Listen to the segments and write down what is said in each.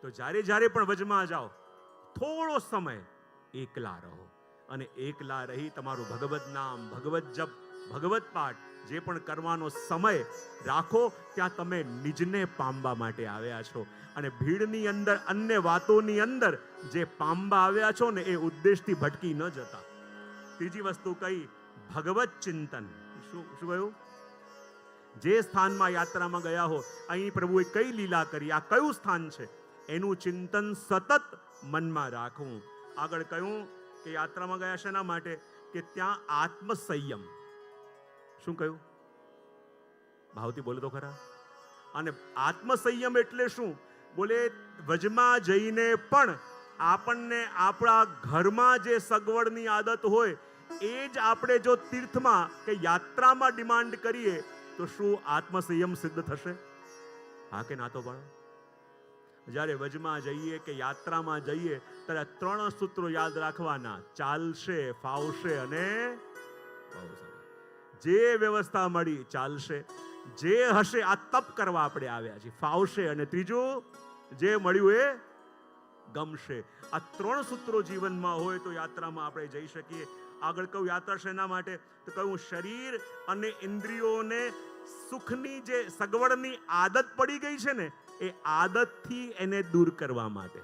તો જ્યારે જ્યારે પણ વજમાં જાઓ, થોડો સમય એકલા રહો અને એકલા રહી તમારું ભગવત નામ, ભગવત જપ, ભગવત પાઠ જે પણ કરવાનો સમય રાખો. ત્યાં તમે નિજને પામવા માટે આવ્યા છો અને ભીડની અંદર, અન્ય વાતોની અંદર જે પામવા આવ્યા છો ને, એ ઉદ્દેશથી ભટકી ન જતા. ત્રીજી વસ્તુ કઈ? ભગવત ચિંતન. શું કહ્યું? જે સ્થાનમાં યાત્રામાં ગયા હો, અહીં પ્રભુએ કઈ લીલા કરી, આ કયું સ્થાન છે, એનું ચિંતન સતત મનમાં રાખવું. આગળ કહ્યું કે યાત્રામાં ગયા શેના માટે? કે ત્યાં આત્મસંયમ. શું કહ્યું? ભાવથી બોલો તો ખરા. અને આત્મસંયમ એટલે શું? બોલે વજમાં જઈને પણ આપણને આપણા ઘરમાં જે સગવડની આદત હોય એ જ આપણે જો તીર્થમાં કે યાત્રામાં ડિમાન્ડ કરીએ તો શું આત્મસંયમ સિદ્ધ થશે? હા કે ના તો પાડો. જ્યારે વજમાં જઈએ કે યાત્રામાં જઈએ ત્યારે 3 સૂત્રો યાદ રાખવાના: ચાલશે, ફાવશે અને બહુ સારું. જે વ્યવસ્થા મળી ચાલશે, જે હશે આ તપ કરવા આપણે આવ્યા છીએ, ફાવશે, અને ત્રીજું જે મળ્યું એ ગમશે. આ 3 સૂત્રો જીવનમાં હોય તો યાત્રામાં આપણે જઈ શકીએ. આગળ કહું યાત્રા શેના માટે? તો કહું શરીર અને ઇન્દ્રિયોને સુખની જે સગવડની આદત પડી ગઈ છે ને, એ આદતથી એને દૂર કરવા માટે.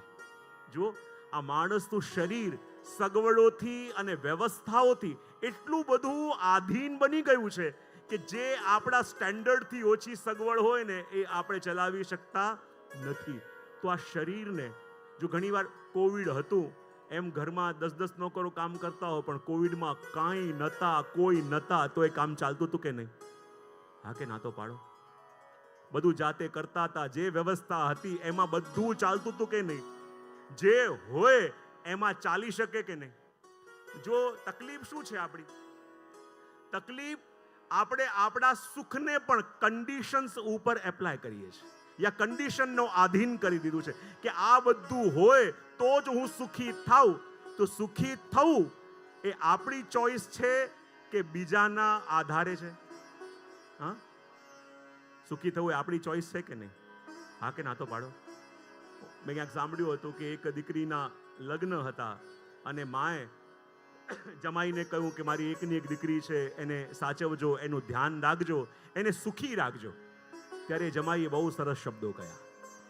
જો આ માણસનું શરીર સગવડોથી અને વ્યવસ્થાઓથી એટલું બધું આધીન બની ગયું છે કે જે આપણા સ્ટેન્ડર્ડથી ઓછી સગવડ હોય ને એ આપણે ચલાવી શકતા નથી. તો આ શરીરને જો ઘણીવાર કોવિડ હતું એમ ઘરમાં 10-10 નોકરો કામ કરતા હોય, પણ કોવિડમાં કાંઈ નતા, કોઈ નતા, તો એ કામ ચાલતું હતું કે નહીં? હા કે ના તો પાડો. બધું જાતે કરતા હતા, જે વ્યવસ્થા હતી એમાં બધું ચાલતું હતું કે નહીં? જે હોય એમાં ચાલી શકે કે નહીં? જો તકલીફ શું છે આપણી? તકલીફ આપણે આપણા સુખને પણ કન્ડિશન્સ ઉપર એપ્લાય કરીએ છીએ, યા કન્ડિશનનો આધીન કરી દીધું છે કે આ બધું હોય તો જ હું સુખી થાઉં. તો સુખી થવું એ આપણી ચોઈસ છે કે બીજાના આધારે છે? હા, સુખી થવું એ આપણી ચોઈસ છે કે નહીં? હા કે ના તો પાડો. મેં ક્યાંક સાંભળ્યું હતું કે એક દીકરીના લગ્ન હતા અને માએ જમાઈને કહ્યું કે મારી એકની એક દીકરી છે, એને સાચવજો, એનું ધ્યાન રાખજો, એને સુખી રાખજો. ત્યારે જમાઈએ બહુ સરસ શબ્દો કહ્યા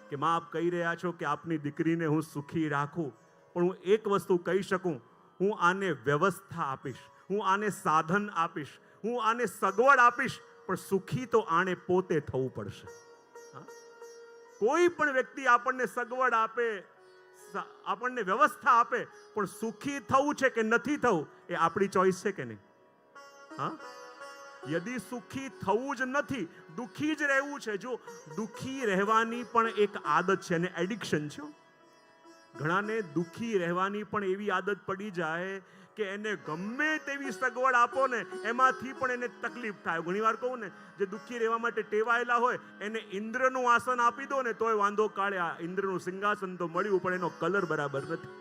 કે માં, આપ કહી રહ્યા છો કે આપની દીકરીને હું સુખી રાખું, પણ હું એક વસ્તુ કહી શકું, હું આને વ્યવસ્થા આપીશ, હું આને સાધન આપીશ, હું આને સગવડ આપીશ, પણ સુખી તો આને પોતે થવું પડશે. કોઈ પણ વ્યક્તિ આપણને સગવડ આપે, આપણને વ્યવસ્થા આપે, પણ સુખી થવું છે કે નથી થવું એ આપણી ચોઈસ છે કે નહીં? હા, યદિ સુખી થવું જ નથી, દુખી જ રહેવું છે. જો દુખી રહેવાની પણ એક આદત છે અને એડિક્શન છે. ઘણાને દુખી રહેવાની પણ એવી આદત પડી જાય કે એને ગમે તેવી સગવડ આપો ને એમાંથી પણ એને તકલીફ થાય. ઘણીવાર કહું ને, જે દુખી રહેવા માટે ટેવાયેલા હોય એને ઇન્દ્રનું આસન આપી દો ને તોય વાંધો કાઢે. આ ઇન્દ્રનું સિંહાસન તો મળ્યું પણ એનો કલર બરાબર નથી.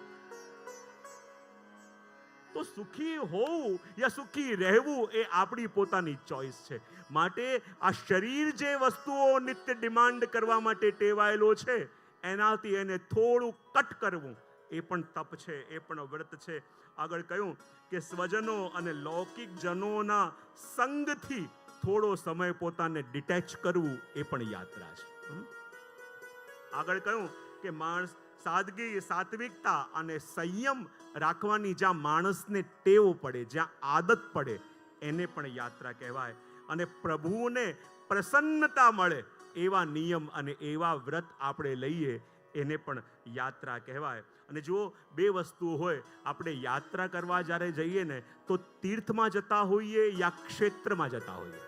તો સુખી હોવું યા સુખી રહેવું એ આપણી પોતાની ચોઈસ છે. માટે આ શરીર જે વસ્તુઓ નિત્ય ડિમાન્ડ કરવા માટે ટેવાયેલો છે એનાથી એને થોડું કટ કરવું એ પણ તપ છે, એ પણ વ્રત છે. આગળ કહ્યું કે સ્વજનો અને લૌકિક જનોના સંગથી થોડો સમય પોતાને ડિટેચ કરવું એ પણ યાત્રા છે. આગળ કહ્યું કે માણસ સાદગી, સાત્વિકતા અને સંયમ રાખવાની જ્યાં માણસને ટેવ પડે, જ્યાં આદત પડે, એને પણ યાત્રા કહેવાય. અને પ્રભુને પ્રસન્નતા મળે એવા નિયમ અને એવા વ્રત આપણે લઈએ એને પણ યાત્રા કહેવાય. અને જો 2 વસ્તુઓ હોય, આપણે યાત્રા કરવા જ્યારે જઈએ ને તો તીર્થમાં જતા હોઈએ યા ક્ષેત્રમાં જતા હોઈએ,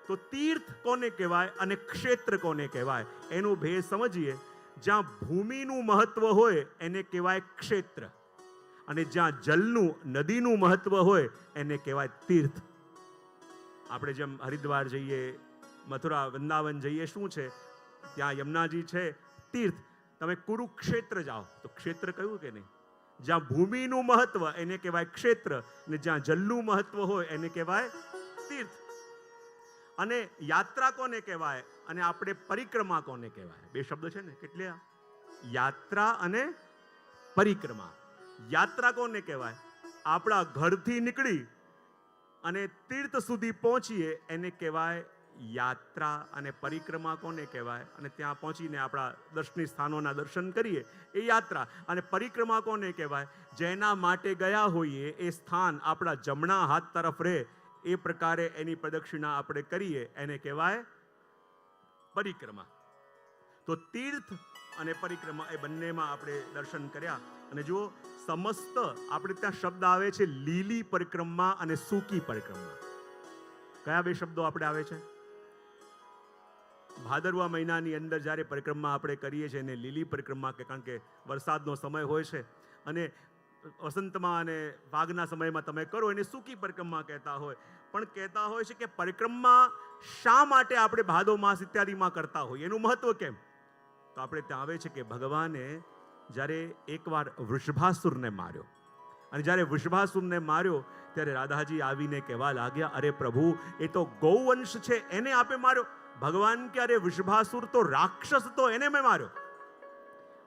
તો તીર્થ કોને કહેવાય અને ક્ષેત્ર કોને કહેવાય એનો ભેદ સમજીએ. જ્યાં ભૂમિનું મહત્વ હોય એને કહેવાય ક્ષેત્ર, અને જ્યાં જલનું, નદીનું મહત્વ હોય એને કહેવાય તીર્થ. આપણે જેમ હરિદ્વાર જઈએ, મથુરા, વૃંદાવન જઈએ, શું છે ત્યાં? યમુનાજી છે, તીર્થ. તમે કુરુક્ષેત્ર જાઓ તો ક્ષેત્ર કયું કે નહીં? જ્યાં ભૂમિનું મહત્વ એને કહેવાય ક્ષેત્ર, ને જ્યાં જલનું મહત્વ હોય એને કહેવાય તીર્થ. અને યાત્રા કોને કહેવાય અને આપણે પરિક્રમા કોને કહેવાય? 2 શબ્દ છે ને. કેટલા? યાત્રા અને પરિક્રમા. યાત્રા કોને કહેવાય? આપણા ઘરથી નીકળી અને તીર્થ સુધી પહોંચીએ એને કહેવાય યાત્રા. અને પરિક્રમા કોને કહેવાય? અને ત્યાં પહોંચીને આપણા દર્શનીય સ્થાનોના દર્શન કરીએ એ યાત્રા. અને પરિક્રમા કોને કહેવાય? જેના માટે ગયા હોઈએ એ સ્થાન આપણા જમણા હાથ તરફ રહે એ પ્રકારે એની પ્રદક્ષિણા આપણે કરીએ એને કહેવાય પરિક્રમા. તો તીર્થ અને પરિક્રમા એ બંનેમાં આપણે દર્શન કર્યા. અને જુઓ, સમસ્ત આપણે ત્યાં શબ્દ આવે છે લીલી પરિક્રમા અને સૂકી પરિક્રમા. કયા બે શબ્દો આપણે આવે છે? ભાદરવા મહિનાની અંદર જ્યારે પરિક્રમા આપણે કરીએ છીએ એને લીલી પરિક્રમા કે, કારણ કે વરસાદનો સમય હોય છે, અને વસંતમાં અને વાઘના સમયમાં તમે કરો એને સૂકી પરિક્રમા કહેતા હોય. પણ કહેતા હોય છે કે પરિક્રમા શા માટે આપણે ભાદો માસ ઇત્યાદિમાં કરતા હોય, એનું મહત્વ કેમ? તો આપણે ત્યાં આવે છે કે ભગવાને જ્યારે એકવાર વૃષભાસુરને માર્યો, અને જ્યારે વૃષભાસુરને માર્યો ત્યારે રાધાજી આવીને કહેવા લાગ્યા, અરે પ્રભુ, એ તો ગૌવંશ છે, એને આપે માર્યો. ભગવાન કે અરે વૃષભાસુર તો રાક્ષસ હતો, એને મેં માર્યો.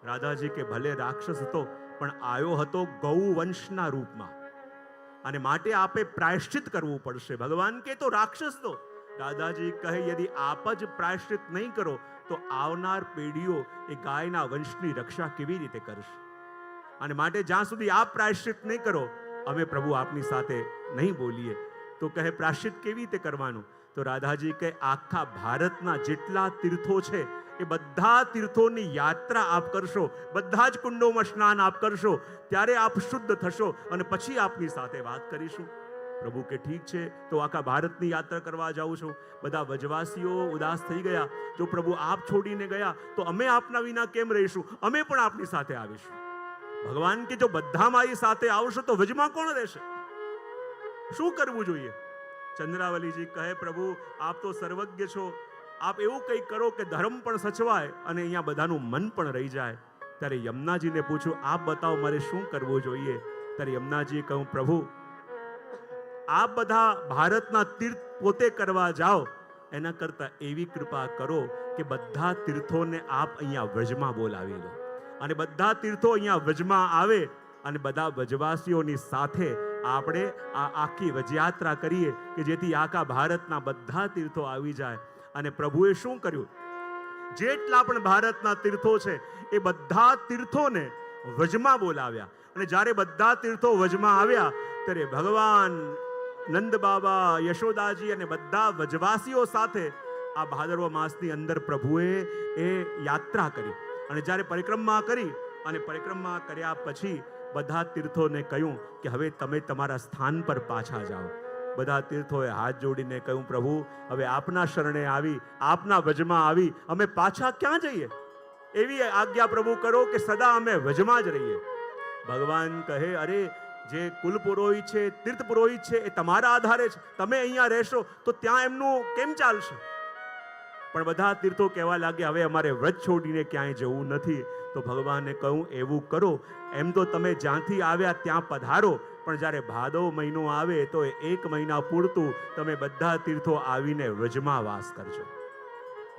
રાધાજી કે ભલે રાક્ષસ હતો પણ આવ્યો હતો ગૌવંશના રૂપમાં, અને માટે આપે પ્રાયશ્ચિત કરવું પડશે. ભગવાન કે તો રાક્ષસ તો. દાદાજી કહે યદિ આપ જ પ્રાયશ્ચિત નહીં કરો તો આવનાર પેઢીઓ એ ગાયના વંશની રક્ષા કેવી રીતે કરશે? અને માટે જ્યાં સુધી આપ પ્રાયશ્ચિત નહીં કરો અમે પ્રભુ આપની સાથે નહીં બોલીએ. તો કહે પ્રાયશ્ચિત કેવી રીતે કરવાનું? તો રાધાજી કહે આખા ભારતના જેટલા તીર્થો છે એ બધા તીર્થોની યાત્રા આપ કરશો, બધા જ કુંડોમાં સ્નાન આપ કરશો, ત્યારે આપ શુદ્ધ થશો અને પછી આપની સાથે વાત કરીશું. પ્રભુ કે ઠીક છે, તો આખા ભારતની યાત્રા કરવા જાઉં છું. બધા વ્રજવાસીઓ ઉદાસ થઈ ગયા, જો પ્રભુ આપ છોડીને ગયા તો અમે આપના વિના કેમ રહીશું? અમે પણ આપની સાથે આવીશું. ભગવાન કે જો બધા મારી સાથે આવશો તો વ્રજમાં કોણ રહેશે? શું કરવું જોઈએ? ચંદ્રાવલીજી કહે પ્રભુ આપ તો સર્વજ્ઞ છો, આપ એવું કંઈક કરો કે ધર્મ પણ સચવાય અને અહીંયા બધાનું મન પણ રહી જાય. ત્યારે યમુનાજીને પૂછ્યું આપ બતાવો મારે શું કરવું જોઈએ? ત્યારે યમુનાજીએ કહ્યું પ્રભુ આપ બધા ભારતના તીર્થ પોતે કરવા જાઓ એના કરતા એવી કૃપા કરો કે બધા તીર્થોને આપ અહીંયા વ્રજમાં બોલાવી લો, અને બધા તીર્થો અહીંયા વ્રજમાં આવે અને બધા વ્રજવાસીઓની સાથે આપણે આ આખી વ્રજયાત્રા કરીએ કે જેથી આખા ભારતના બધા તીર્થો આવી જાય. અને પ્રભુએ શું કર્યું? જેટલા પણ ભારતના તીર્થો છે એ બધા તીર્થોને વ્રજમાં બોલાવ્યા. અને જ્યારે બધા તીર્થો વ્રજમાં આવ્યા ત્યારે ભગવાન નંદ બાબા, યશોદાજી અને બધા વ્રજવાસીઓ સાથે આ ભાદરવા માસની અંદર પ્રભુએ એ યાત્રા કરી. અને જ્યારે પરિક્રમા કરી અને પરિક્રમા કર્યા પછી બધા તીર્થોને કહ્યું કે હવે તમે તમારા સ્થાન પર પાછા જાઓ. બધા તીર્થોએ હાથ જોડીને કહ્યું પ્રભુ હવે આપના શરણે આવી, આપના વ્રજમાં આવી, અમે પાછા ક્યાં જઈએ? એવી આજ્ઞા પ્રભુ કરો કે સદા અમે વ્રજમાં જ રહીએ. ભગવાન કહે અરે જે કુલ પુરોહિત છે, તીર્થ પુરોહિત છે એ તમારા આધારે છે, તમે અહીંયા રહેશો તો ત્યાં એમનું કેમ ચાલશે? પણ બધા તીર્થો કહેવા લાગ્યા હવે અમારે વ્રજ છોડીને ક્યાંય જવું નથી. તો ભગવાને કહ્યું એવું કરો, એમ તો તમે જ્યાંથી આવ્યા ત્યાં પધારો, પણ જ્યારે ભાદવ મહિનો આવે તો 1 મહિના પૂરતું તમે બધા તીર્થો આવીને વ્રજમાં વાસ કરજો.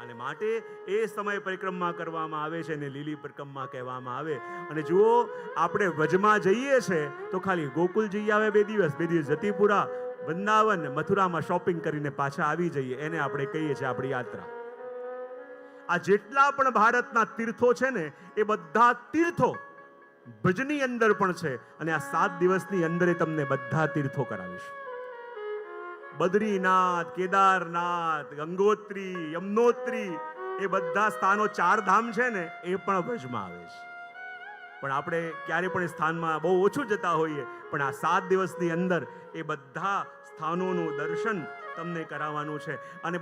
અને માટે એ સમય પરિક્રમા કરવામાં આવે છે ને લીલી પરિક્રમા કહેવામાં આવે. અને જુઓ આપણે વ્રજમાં જઈએ છે તો ખાલી ગોકુલ જઈ આવે 2 દિવસ જતીપુરા, વૃંદાવન, મથુરામાં શોપિંગ કરીને પાછા આવી જઈએ, એને આપણે કહીએ છીએ આપણી યાત્રા. આ જેટલા પણ ભારતના તીર્થો છે ને એ બધા તીર્થો ભજની અંદર પણ છે. અને આ 7 દિવસની અંદર તમને બધા તીર્થો કરાવીશું. બદ્રીનાથ, કેદારનાથ, ગંગોત્રી, યમનોત્રી એ બધા સ્થાનો 4 ધામ છે ને એ પણ વ્રજમાં આવે છે. પણ આપણે ક્યારે પણ સ્થાનમાં બહુ ઓછું જતા હોઈએ, પણ આ 7 દિવસની અંદર એ બધા સ્થાનોનું દર્શન તમને કરાવવાનું છે. અને